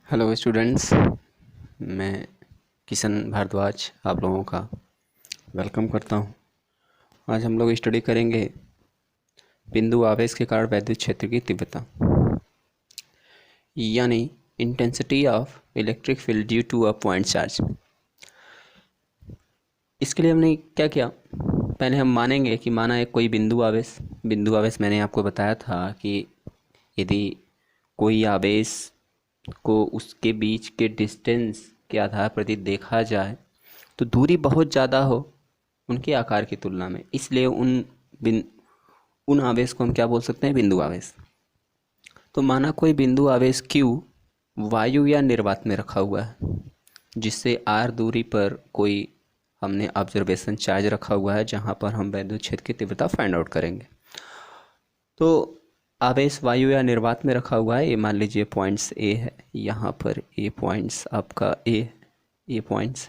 Hello students, मैं किशन भारद्वाज आप लोगों का वेलकम करता हूं। आज हम लोग स्टडी करेंगे बिंदु आवेश के कारण वैद्युत क्षेत्र की तीव्रता, यानी intensity of electric field due to a point charge. इसके लिए हमने क्या किया, पहले हम मानेंगे कि माना एक कोई बिंदु आवेश मैंने आपको बताया था कि यदि कोई आवेश को उसके बीच के डिस्टेंस के आधार पर यदि देखा जाए तो दूरी बहुत ज़्यादा हो उनके आकार की तुलना में, इसलिए उन आवेश को हम क्या बोल सकते हैं, बिंदु आवेश। तो माना कोई बिंदु आवेश Q वायु या निर्वात में रखा हुआ है, जिससे r दूरी पर कोई हमने ऑब्जर्वेशन चार्ज रखा हुआ है, जहां पर हम वैद्युत क्षेत्र की तीव्रता फाइंड आउट करेंगे। तो आवेश वायु या निर्वात में रखा हुआ है, ये मान लीजिए पॉइंट्स A है, यहाँ पर A पॉइंट्स आपका A पॉइंट्स,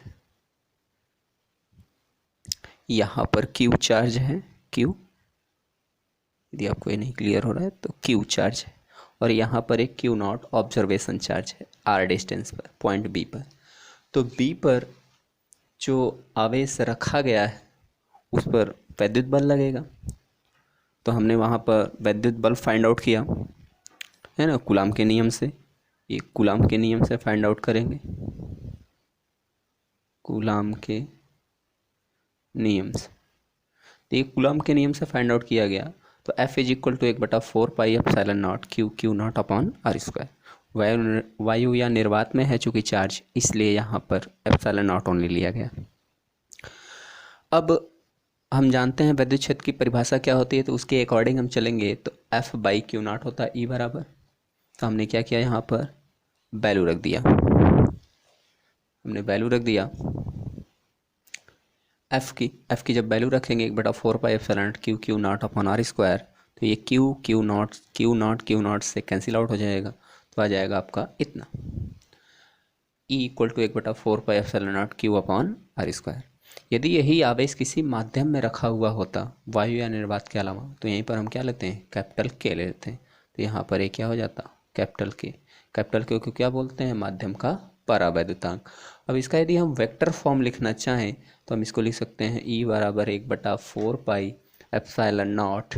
यहाँ पर Q चार्ज है, Q, यदि आपको ये नहीं क्लियर हो रहा है तो Q चार्ज है, और यहाँ पर एक Q नॉट ऑब्जर्वेशन चार्ज है R डिस्टेंस पर, पॉइंट B पर। तो B पर जो आवेश रखा गया है उस पर वैद्युत बल लगेगा। तो हमने वहाँ पर वैद्युत बल फाइंड आउट किया है ना, कूलाम के नियम से। ये कूलाम के नियम से फाइंड आउट करेंगे, कूलाम के नियम से। तो ये कूलाम के नियम से फाइंड आउट किया गया। तो F is equal to 1/4 pi epsilon nought Q nought upon R square. वायु या निर्वात में है चूंकि चार्ज, इसलिए यहाँ पर एप्सिलॉन नॉट ओनली लिया गया। अब हम जानते हैं वैद्युत क्षेत्र की परिभाषा क्या होती है, तो उसके अकॉर्डिंग हम चलेंगे। तो F/Q नॉट होता है E बराबर। तो हमने क्या किया, यहाँ पर वैल्यू रख दिया, हमने वैल्यू रख दिया एफ की जब वैल्यू रखेंगे 1/4 pi epsilon Q nought upon R square, तो ये Q नॉट से कैंसिल आउट हो जाएगा, तो आ जाएगा आपका इतना, E equal to 1/4 pi epsilon nought Q upon R square. यदि यही आवेश किसी माध्यम में रखा हुआ होता, वायु या निर्वात के अलावा, तो यहीं पर हम क्या लेते हैं, कैपिटल K ले लेते हैं। तो यहाँ पर एक क्या हो जाता, कैपिटल K को क्या बोलते हैं, माध्यम का परावैद्युतांक। अब इसका यदि हम वेक्टर फॉर्म लिखना चाहें तो हम इसको लिख सकते हैं E बराबर 1/4 pi epsilon nought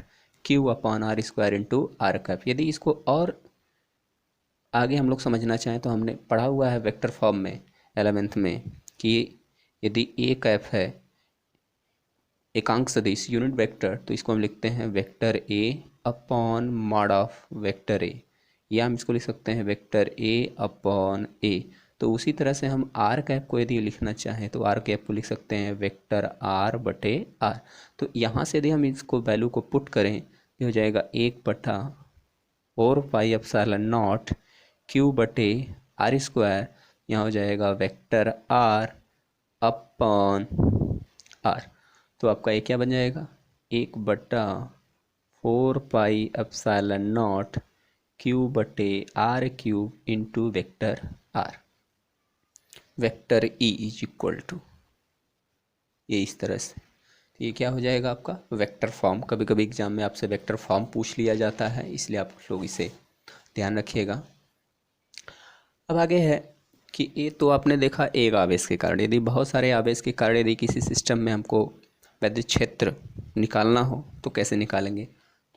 Q upon R square into R cap. यदि इसको और आगे हम लोग समझना चाहें तो हमने पढ़ा हुआ है वेक्टर फॉर्म में 11th में कि यदि A कैप है एकांक सदिश यूनिट वेक्टर, तो इसको हम लिखते हैं vector A upon mod of vector A, या हम इसको लिख सकते हैं वेक्टर A अपॉन A। तो उसी तरह से हम आर कैप को यदि लिखना चाहें तो आर कैप को लिख सकते हैं वेक्टर R/R। तो यहाँ से यदि हम इसको वैल्यू को पुट करें, ये हो जाएगा 1/4 pi epsilon not Q/R square, यहाँ हो जाएगा वेक्टर R अपॉन R। तो आपका ये क्या बन जाएगा, 1/4 pi epsilon nought Q/R³ into vector R, vector E is equal to, ये इस तरह से। तो ये क्या हो जाएगा आपका वेक्टर फॉर्म। कभी कभी एग्जाम में आपसे वेक्टर फॉर्म पूछ लिया जाता है, इसलिए आप लोग इसे ध्यान रखिएगा। अब आगे है कि ये तो आपने देखा एक आवेश के कारण, यदि बहुत सारे आवेश के कारण यदि किसी सिस्टम में हमको वैद्युत क्षेत्र निकालना हो तो कैसे निकालेंगे।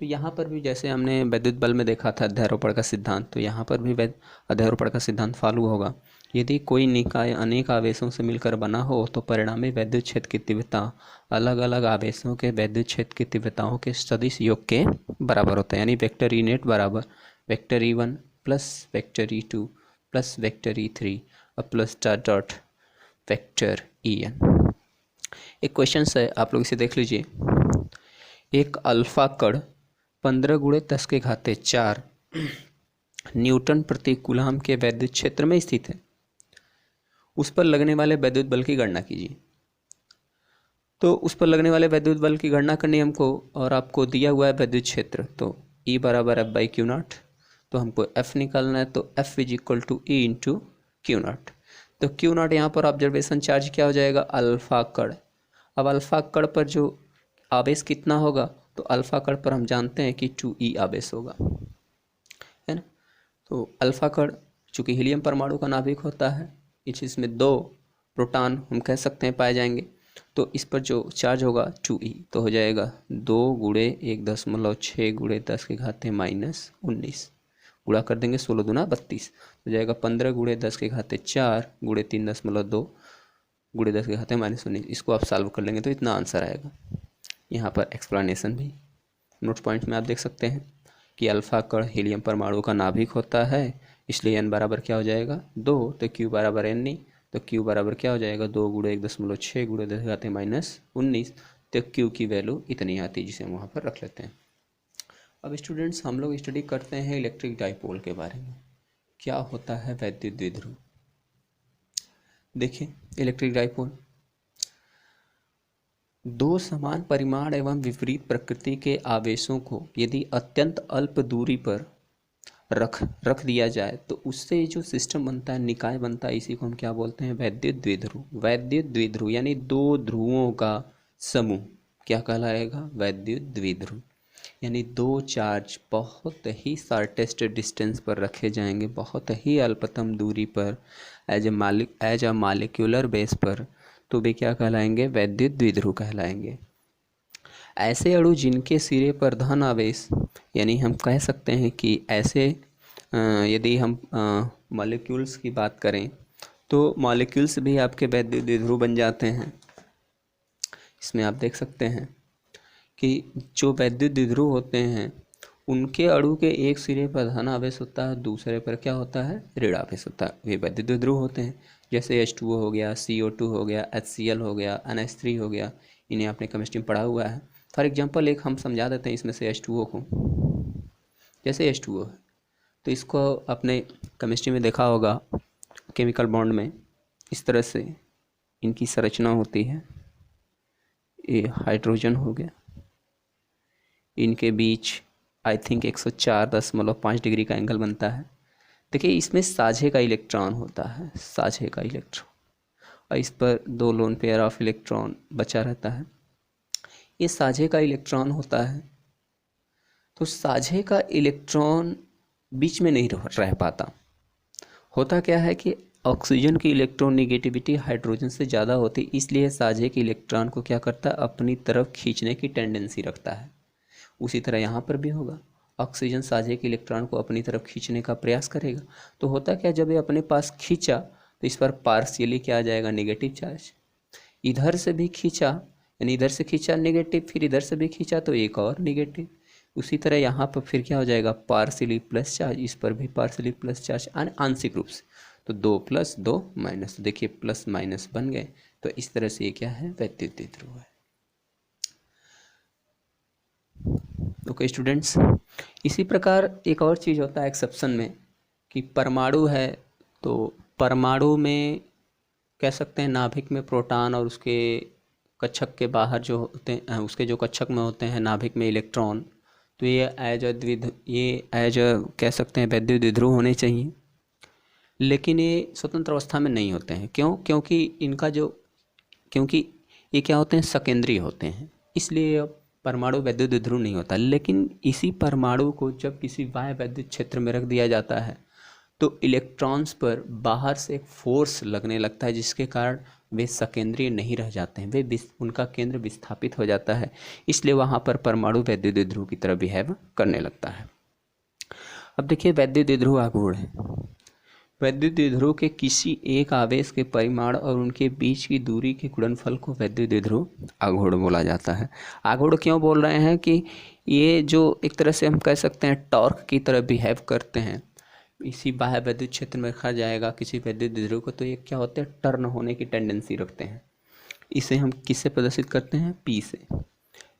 तो यहाँ पर भी जैसे हमने वैद्युत बल में देखा था अध्यारोपण का सिद्धांत, तो यहाँ पर भी अध्यारोपण का सिद्धांत फॉलो होगा। यदि कोई निकाय अनेक आवेशों से मिलकर बना हो तो परिणामी वैद्युत क्षेत्र की तीव्रता अलग अलग आवेशों के वैद्युत क्षेत्र की तीव्रताओं के सदिश योग के बराबर होता है, यानी वेक्टर E नेट बराबर vector E1 plus vector E2 plus vector E3 और प्लस डॉट वेक्टर En। एक क्वेश्चन है, आप लोग इसे देख लीजिए। एक अल्फा कण 15 × 10⁴ न्यूटन प्रति कूलम के वैद्युत क्षेत्र में स्थित है, उस पर लगने वाले वैद्युत बल की गणना कीजिए। तो उस पर लगने वाले वैद्युत बल की गणना करनी हमको, और आपको दिया हुआ है वैद्युत क्षेत्र, तो E बराबर F/Q नॉट। तो हमको F निकालना है, तो F is equal to E into Q nought. तो Q नॉट यहाँ पर ऑब्जर्वेशन चार्ज क्या हो जाएगा, अल्फा कण। अब अल्फा कण पर जो आवेश कितना होगा, तो अल्फा कण पर हम जानते हैं कि 2E आवेश होगा, है ना। तो अल्फा कण चूँकि हीलियम परमाणु का नाभिक होता है, इसमें 2 प्रोटॉन हम कह सकते हैं पाए जाएंगे, तो इस पर जो चार्ज होगा 2e, तो हो जाएगा 2 गुणे 1.6 गुणे 10⁻⁻19, गुणा कर देंगे 16 दूना 32, हो जाएगा 15 गुणे 10⁻4 गुणे 3.2 गुणे 10⁻⁻19। इसको आप सॉल्व कर लेंगे तो इतना आंसर आएगा। यहाँ पर एक्सप्लेनेशन भी नोट पॉइंट में आप देख सकते हैं कि अल्फा कण हीलियम परमाणु का नाभिक होता है, इसलिए n बराबर क्या हो जाएगा 2, तो q बराबर n नहीं, तो q बराबर क्या हो जाएगा 2 गुणे 1.6 गुणे 10⁻⁻19, तो q की वैल्यू इतनी आती है, जिसे हम वहाँ पर रख लेते हैं। अब स्टूडेंट्स हम लोग स्टडी करते हैं इलेक्ट्रिक डाइपोल के बारे में। क्या होता है वैद्युत द्विध्रुव? देखिए इलेक्ट्रिक डाइपोल 2 समान परिमाण एवं विपरीत प्रकृति के आवेशों को यदि अत्यंत अल्प दूरी पर रख दिया जाए तो उससे जो सिस्टम बनता है, निकाय बनता है, इसी को हम क्या बोलते हैं? वैद्युत द्विध्रुव। वैद्युत द्विध्रुव यानी 2 ध्रुवों का समूह क्या कहलाएगा? वैद्युत द्विध्रुव। यानी 2 चार्ज बहुत ही शॉर्टेस्ट डिस्टेंस पर रखे जाएंगे, बहुत ही अल्पतम दूरी पर, एज अ मॉलिक्यूलर बेस पर, तो वे क्या कहलाएंगे? वैद्युत द्विध्रुव कहलाएंगे। ऐसे अणु जिनके सिरे पर धन आवेश, यानी हम कह सकते हैं कि ऐसे यदि हम मॉलिक्यूल्स की बात करें तो मॉलिक्यूल्स भी आपके वैद्युत द्विध्रुव बन जाते हैं। इसमें आप देख सकते हैं कि जो वैद्युत द्विध्रुव होते हैं उनके अणु के एक सिरे पर धन आवेश होता है, दूसरे पर क्या होता है? ऋण आवेश होता है। वे वैद्युत द्विध्रुव होते हैं। जैसे H2O हो गया, CO2 हो गया, HCl हो गया, NH3 हो गया, इन्हें आपने केमिस्ट्री में पढ़ा हुआ है। फॉर एग्जांपल एक हम समझा देते हैं इसमें से H2O को। जैसे H2O है तो इसको अपने केमिस्ट्री में देखा होगा, केमिकल बॉन्ड में इस तरह से इनकी संरचना होती है। ये हाइड्रोजन हो गया, इनके बीच आई थिंक 104.5 डिग्री का एंगल बनता है। देखिए इसमें साझे का इलेक्ट्रॉन होता है, साझे का इलेक्ट्रॉन, और इस पर 2 लोन पेयर ऑफ इलेक्ट्रॉन बचा रहता है। ये साझे का इलेक्ट्रॉन होता है, तो साझे का इलेक्ट्रॉन बीच में नहीं रह पाता। होता क्या है कि ऑक्सीजन की इलेक्ट्रॉन निगेटिविटी हाइड्रोजन से ज़्यादा होती, इसलिए साझे के इलेक्ट्रॉन को क्या करता है? अपनी तरफ खींचने की टेंडेंसी रखता है। उसी तरह यहाँ पर भी होगा, ऑक्सीजन साझे के इलेक्ट्रॉन को अपनी तरफ खींचने का प्रयास करेगा। तो होता क्या, जब ये अपने पास खींचा तो इस पर पार्शियली क्या आ जाएगा? Negative charge. इधर से भी खींचा, यानी इधर से खींचा नेगेटिव, फिर इधर से भी खींचा तो एक और नेगेटिव। उसी तरह यहाँ पर फिर क्या हो जाएगा? पार्शियली प्लस चार्ज, इस पर भी पार्शियली प्लस चार्ज आंशिक रूप से, तो 2 + 2 - देखिए प्लस माइनस बन गए। तो इस तरह से ये क्या है? वैद्युत द्विध्रुव है। ओके स्टूडेंट्स, इसी प्रकार एक और चीज़ होता है एक्सेप्शन में कि परमाणु है, तो परमाणु में कह सकते हैं नाभिक में प्रोटॉन और उसके कक्षक के बाहर जो होते हैं, उसके जो कक्षक में होते हैं नाभिक में इलेक्ट्रॉन, तो ये एज कह सकते हैं वैद्युत द्विध्रुव होने चाहिए। लेकिन ये स्वतंत्र अवस्था में नहीं होते हैं। क्यों? क्योंकि ये क्या होते हैं? सकेंद्रीय होते हैं, इसलिए परमाणु वैद्युत द्विध्रुव नहीं होता। लेकिन इसी परमाणु को जब किसी बाह्य वैद्युत क्षेत्र में रख दिया जाता है तो इलेक्ट्रॉन्स पर बाहर से एक फोर्स लगने लगता है, जिसके कारण वे सकेंद्रीय नहीं रह जाते हैं, उनका केंद्र विस्थापित हो जाता है, इसलिए वहाँ पर परमाणु वैद्युत द्विध्रुव की तरह बिहेव करने लगता है। अब देखिए वैद्युत द्विध्रुव आघूर्ण है। वैद्युत द्विध्रुव के किसी एक आवेश के परिमाण और उनके बीच की दूरी के गुणनफल को वैद्युत द्विध्रुव आघूर्ण बोला जाता है। आघूर्ण क्यों बोल रहे हैं? कि ये जो एक तरह से हम कह सकते हैं टॉर्क की तरह बिहेव करते हैं, इसी बाह्य वैद्युत क्षेत्र में रखा जाएगा किसी वैद्युत द्विध्रुव को, तो ये क्या होते हैं? टर्न होने की टेंडेंसी रखते हैं। इसे हम किससे प्रदर्शित करते हैं? P से।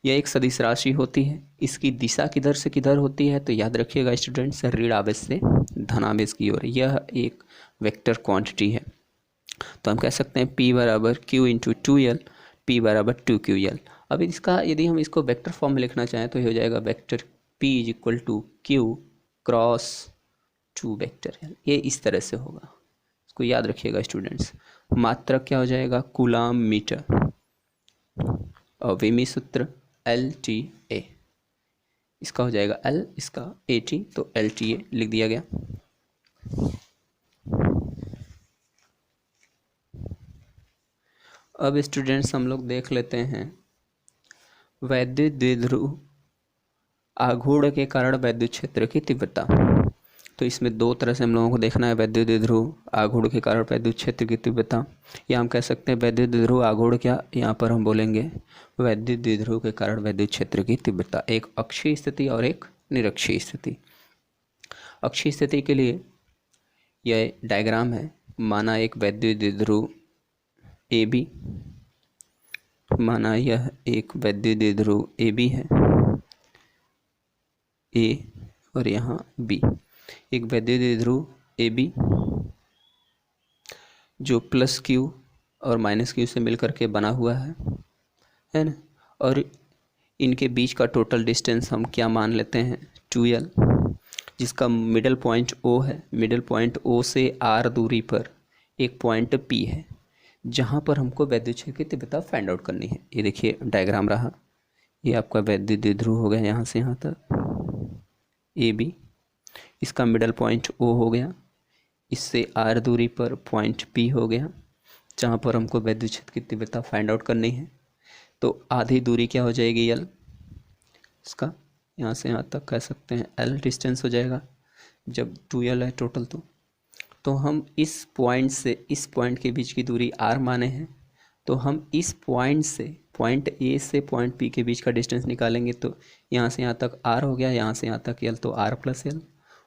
यह एक सदिश राशि होती है। इसकी दिशा किधर से किधर होती है? तो याद रखिएगा स्टूडेंट्स, ऋण आवेश से धन आवेश की ओर। यह एक वेक्टर क्वांटिटी है, तो हम कह सकते हैं P = Q × 2L, P = 2QL। अब इसका यदि हम इसको वेक्टर फॉर्म में लिखना चाहें तो ये हो जाएगा vector P = Q × 2 vector L। ये इस तरह से होगा, इसको याद रखिएगा स्टूडेंट्स। मात्रक क्या हो जाएगा? कूलाम मीटर, और विमी सूत्र LTA, इसका हो जाएगा L, इसका AT, तो LTA लिख दिया गया। अब स्टूडेंट्स हम लोग देख लेते हैं वैद्युत द्विध्रुव आघूर्ण के कारण विद्युत क्षेत्र की तीव्रता। तो इसमें दो तरह से हम लोगों को देखना है, वैद्युत द्विध्रुव आघूर्ण के कारण विद्युत क्षेत्र की तीव्रता, या हम कह सकते हैं वैद्युत द्विध्रुव आघूर्ण, क्या यहाँ पर हम बोलेंगे वैद्युत द्विध्रुव के कारण विद्युत क्षेत्र की तीव्रता। एक अक्षीय स्थिति और एक निरक्षीय स्थिति। अक्षीय स्थिति के लिए यह डायग्राम है। माना एक वैद्युत द्विध्रुव ए बी, माना यह एक वैद्युत द्विध्रुव ए बी है, ए और यहाँ बी, एक वैद्युत द्विध्रुव ए बी जो प्लस क्यू और माइनस क्यू से मिलकर के बना हुआ है ना। और इनके बीच का टोटल डिस्टेंस हम क्या मान लेते हैं 2L, जिसका मिडल पॉइंट O है। मिडल पॉइंट O से R दूरी पर एक पॉइंट P है, जहाँ पर हमको वैद्युत क्षेत्र की तीव्रता फाइंड आउट करनी है। ये देखिए डायग्राम रहा, ये आपका वैद्युत द्विध्रुव हो गया यहाँ से यहाँ तक AB, इसका मिडल पॉइंट O हो गया, इससे R दूरी पर पॉइंट P हो गया, जहाँ पर हमको वैद्युत क्षेत्र की तीव्रता फाइंड आउट करनी है। तो आधी दूरी क्या हो जाएगी L, इसका यहाँ से यहाँ तक कह सकते हैं L डिस्टेंस हो जाएगा, जब 2L है टोटल। तो हम इस पॉइंट से इस पॉइंट के बीच की दूरी R माने हैं, तो हम इस पॉइंट से पॉइंट A से पॉइंट P के बीच का डिस्टेंस निकालेंगे। तो यहाँ से यहाँ तक R हो गया, यहाँ से यहाँ तक L, तो R प्लस L।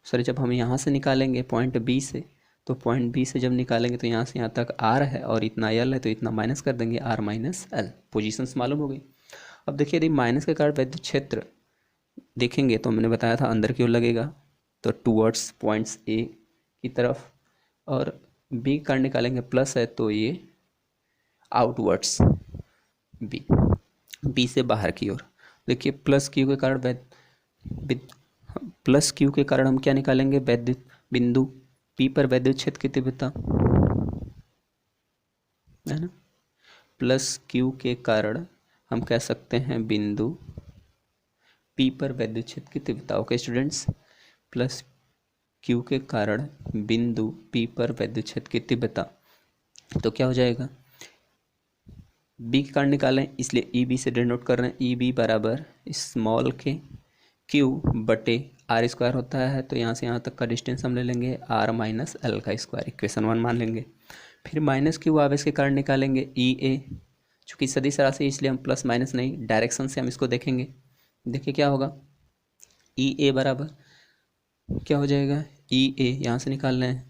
सर जब हम यहाँ से निकालेंगे पॉइंट B से, तो पॉइंट B से जब निकालेंगे तो यहाँ से यहाँ तक R है और इतना L है, तो इतना माइनस कर देंगे, R माइनस L। पोजीशंस मालूम हो गई। अब देखिए यदि माइनस के कारण विद्युत क्षेत्र देखेंगे तो मैंने बताया था अंदर की ओर लगेगा, तो टूवर्ड्स पॉइंट्स A की तरफ, और B कारण निकालेंगे प्लस है तो ये आउटवर्ड्स B से बाहर की ओर। देखिए प्लस क्यू के कारण प्लस क्यू के कारण हम क्या निकालेंगे, वैद्युत बिंदु P पर वैद्युत क्षेत्र की तीव्रता है ना। प्लस क्यू के कारण हम कह सकते हैं बिंदु P पर वैद्युत क्षेत्र की तीव्रता। ओके स्टूडेंट्स, प्लस क्यू के कारण बिंदु P पर वैद्युत क्षेत्र की तीव्रता, तो क्या हो जाएगा, B के कारण निकालें इसलिए EB से डिनोट कर रहे हैं। EB बराबर स्मॉल के Q बटे R स्क्वायर होता है, तो यहाँ से यहाँ तक का डिस्टेंस हम ले लेंगे R माइनस L का स्क्वायर, इक्वेशन 1 मान लेंगे। फिर माइनस Q आवेश के कारण निकालेंगे EA, चूँकि सदिश राशि इसलिए हम प्लस माइनस नहीं, डायरेक्शन से हम इसको देखेंगे। देखिए क्या होगा, EA बराबर क्या हो जाएगा, EA यहाँ से निकालना है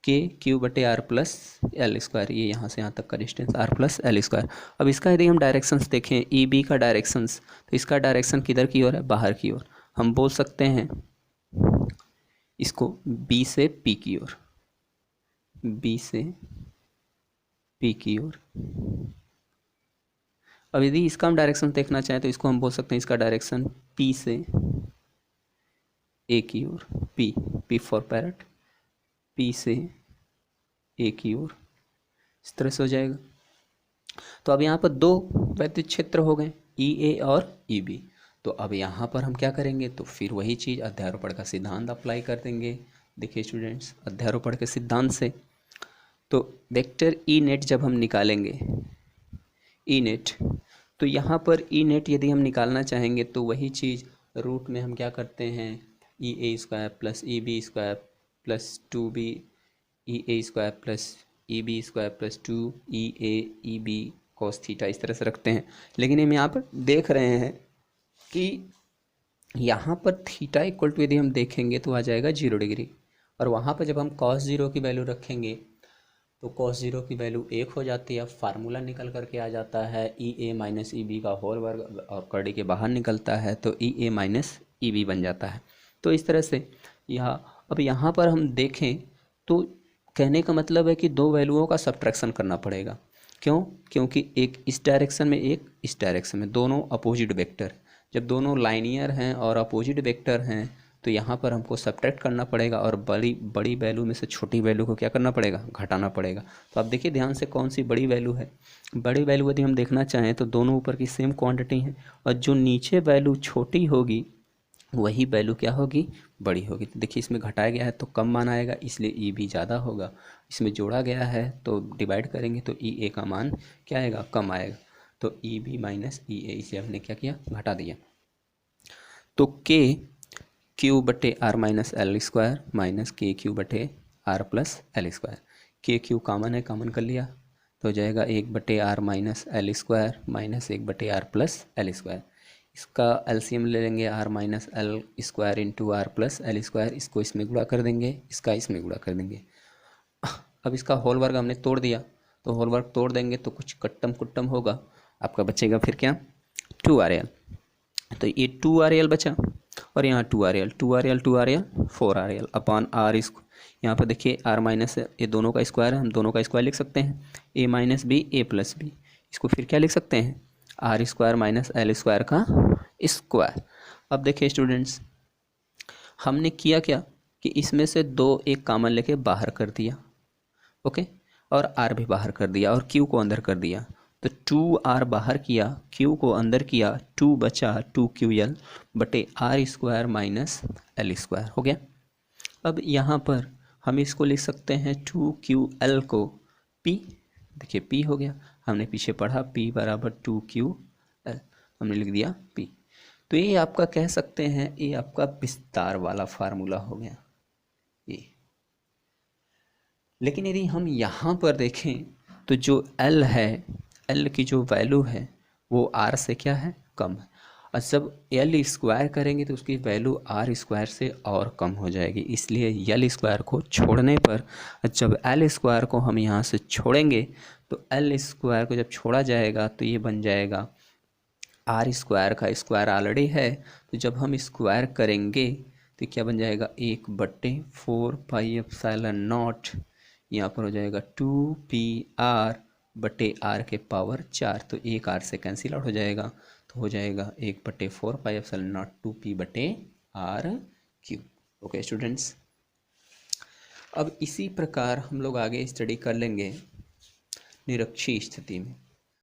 KQ बटे R प्लस L स्क्वायर, ये यहाँ से यहाँ तक का distance R plus L square. अब इसका यदि हम डायरेक्शंस देखें, EB का डायरेक्शंस, तो इसका डायरेक्शन किधर की ओर है, बाहर की ओर। हम बोल सकते हैं इसको B से P की ओर, B से P की ओर। अब यदि इसका हम डायरेक्शन देखना चाहें तो इसको हम बोल सकते हैं इसका डायरेक्शन P से A की ओर, P फॉर पैरट, P से A की ओर, इस तरह से हो जाएगा। तो अब यहाँ पर दो वैद्युत क्षेत्र हो गए EA और EB। तो अब यहाँ पर हम क्या करेंगे, तो फिर वही चीज़ अध्यारोपण का सिद्धांत अप्लाई कर देंगे। देखिए स्टूडेंट्स, अध्यारोपण के सिद्धांत से तो वेक्टर ई नेट जब हम निकालेंगे, ई नेट, तो यहाँ पर ई नेट यदि हम निकालना चाहेंगे तो वही चीज़ रूट में हम क्या करते हैं, EA square plus EB square plus 2B EA square plus EB square plus 2EA EB cos theta, इस तरह से रखते हैं। लेकिन हम यहाँ पर देख रहे हैं कि यहाँ पर थीटा इक्वल टू यदि हम देखेंगे तो आ जाएगा 0 डिग्री, और वहाँ पर जब हम cos 0 की वैल्यू रखेंगे तो cos 0 की वैल्यू 1 हो जाती है। फार्मूला निकल करके आ जाता है EA माइनस EB का होल वर्ग, और कड़ी के बाहर निकलता है तो EA माइनस EB बन जाता है। तो इस तरह से अब यहाँ पर हम देखें तो कहने का मतलब है कि दो वैल्यूओं का सब्ट्रैक्शन करना पड़ेगा। क्यों? क्योंकि एक इस डायरेक्शन में एक इस डायरेक्शन में, दोनों अपोजिट वेक्टर। जब दोनों लाइनियर हैं और अपोजिट वेक्टर हैं तो यहाँ पर हमको सब्ट्रैक्ट करना पड़ेगा, और बड़ी वैल्यू में से छोटी वैल्यू को क्या करना पड़ेगा, घटाना पड़ेगा। तो आप देखिए ध्यान से कौन सी बड़ी वैल्यू है। बड़ी वैल्यू यदि हम देखना चाहें तो दोनों ऊपर की सेम क्वांटिटी हैं, और जो नीचे वैल्यू छोटी होगी वही वैल्यू क्या होगी, बड़ी होगी। तो देखिए इसमें घटाया गया है तो कम मान आएगा, इसलिए ई बी ज़्यादा होगा। इसमें जोड़ा गया है तो डिवाइड करेंगे तो ई ए का मान क्या आएगा, कम आएगा। तो ई बी माइनस ई ए, इसे हमने क्या किया, घटा दिया। तो के क्यू बटे R minus L square minus K Q बटे R plus L square. K Q common है, कॉमन कर लिया तो हो जाएगा 1/r minus L square minus 1/r plus L square. इसका एलसीएम ले लेंगे, R minus L square into R plus L square. इसको इसमें गुणा कर देंगे, इसका इसमें गुणा कर देंगे। अब इसका होल वर्ग हमने तोड़ दिया, तो होल वर्ग तोड़ देंगे तो कुछ कट्टम कुट्टम होगा, आपका बचेगा फिर क्या, 2RL। तो ये 2RL बचा और यहाँ 2RL 2RL 2RL 4RL upon are. इसको यहाँ पर देखिए आर माइनस ये दोनों का स्क्वायर है, हम दोनों का स्क्वायर लिख सकते हैं, A minus B A plus B. इसको फिर क्या लिख सकते हैं, R square minus L square का स्क्वायर। अब देखिए स्टूडेंट्स, हमने किया क्या कि इसमें से दो एक कॉमन लेके बाहर कर दिया, ओके, और आर भी बाहर कर दिया और क्यू को अंदर कर दिया। तो 2R बाहर किया, क्यू को अंदर किया, 2 बचा 2QL बटे R square minus L square हो गया। अब यहाँ पर हम इसको लिख सकते हैं 2QL को P, देखिए P हो गया, हमने पीछे पढ़ा P बराबर 2QL, हमने लिख दिया P। तो ये आपका कह सकते हैं, ये आपका विस्तार वाला फार्मूला हो गया ये। लेकिन यदि हम यहाँ पर देखें तो जो L है, L की जो वैल्यू है वो R से क्या है, कम है। और जब L स्क्वायर करेंगे तो उसकी वैल्यू R स्क्वायर से और कम हो जाएगी, इसलिए L स्क्वायर को छोड़ने पर, जब L स्क्वायर को हम यहाँ से छोड़ेंगे तो L स्क्वायर को जब छोड़ा जाएगा तो ये बन जाएगा R स्क्वायर का स्क्वायर ऑलरेडी है, तो जब हम स्क्वायर करेंगे तो क्या बन जाएगा, 1/4 पाई एप्सिलॉन नॉट, यहाँ पर हो जाएगा 2PR बटे R के पावर 4। तो एक R से कैंसिल आउट हो जाएगा, तो हो जाएगा 1/4 पाई एप्सिलॉन नॉट 2P बटे R3। ओके स्टूडेंट्स, अब इसी प्रकार हम लोग आगे स्टडी कर लेंगे निरक्षीय स्थिति में।